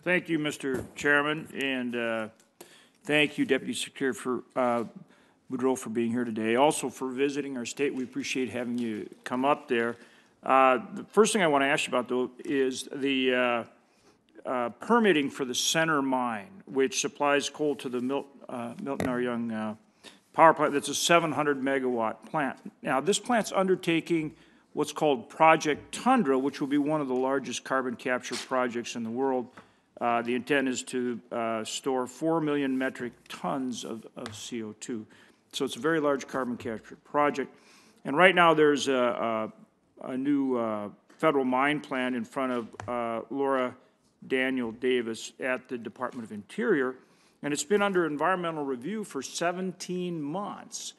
Thank you, Mr. Chairman, and thank you, Deputy Secretary Beaudreau, for being here today. Also for visiting our state. We appreciate having you come up there. The first thing I want to ask you about, though, is the permitting for the center mine, which supplies coal to the Milton R. Young power plant. That's a 700 megawatt plant. Now, this plant's undertaking what's called Project Tundra, which will be one of the largest carbon capture projects in the world. The intent is to store 4 million metric tons of CO2. So it's a very large carbon capture project. And right now there's a new federal mine plan in front of Laura Daniel Davis at the Department of Interior. And it's been under environmental review for 17 months.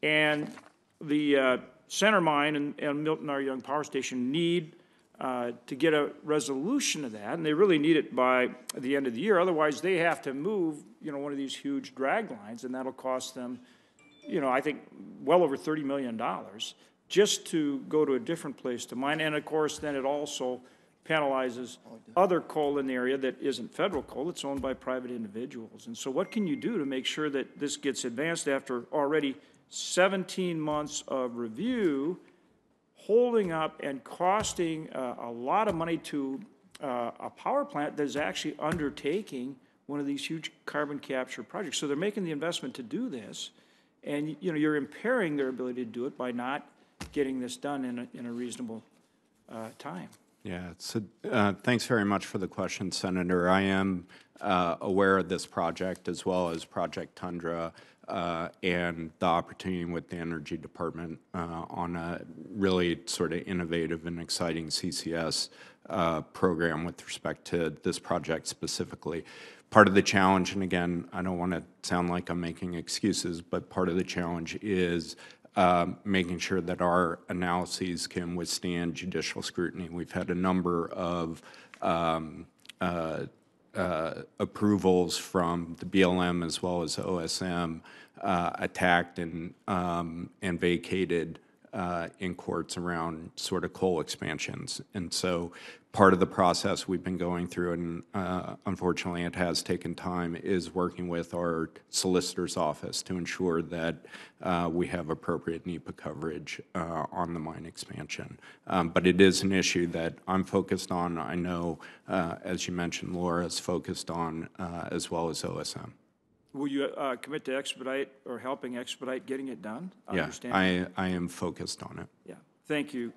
And the center mine and Milton R. Young Power Station need to get a resolution of that, and they really need it by the end of the year. Otherwise, they have to move, one of these huge drag lines, and that'll cost them, I think well over $30 million just to go to a different place to mine. And of course, then it also penalizes other coal in the area that isn't federal coal. It's owned by private individuals. And so what can you do to make sure that this gets advanced after already 17 months of review, holding up and costing a lot of money to a power plant that is actually undertaking one of these huge carbon capture projects? So they're making the investment to do this, and you're impairing their ability to do it by not getting this done in a reasonable time. Yeah, so thanks very much for the question, Senator. I am aware of this project as well as Project Tundra and the opportunity with the Energy Department on a really sort of innovative and exciting CCS program with respect to this project specifically. Part of the challenge, and again, I don't want to sound like I'm making excuses, but part of the challenge is making sure that our analyses can withstand judicial scrutiny. We've had a number of approvals from the BLM as well as OSM attacked and vacated in courts around sort of coal expansions. And so part of the process we've been going through, and unfortunately it has taken time, is working with our solicitor's office to ensure that we have appropriate NEPA coverage on the mine expansion. But it is an issue that I'm focused on. I know, as you mentioned, Laura is focused on, as well as OSM. Will you commit to Expedite or helping Expedite getting it done? Yeah, I am focused on it. Yeah, thank you.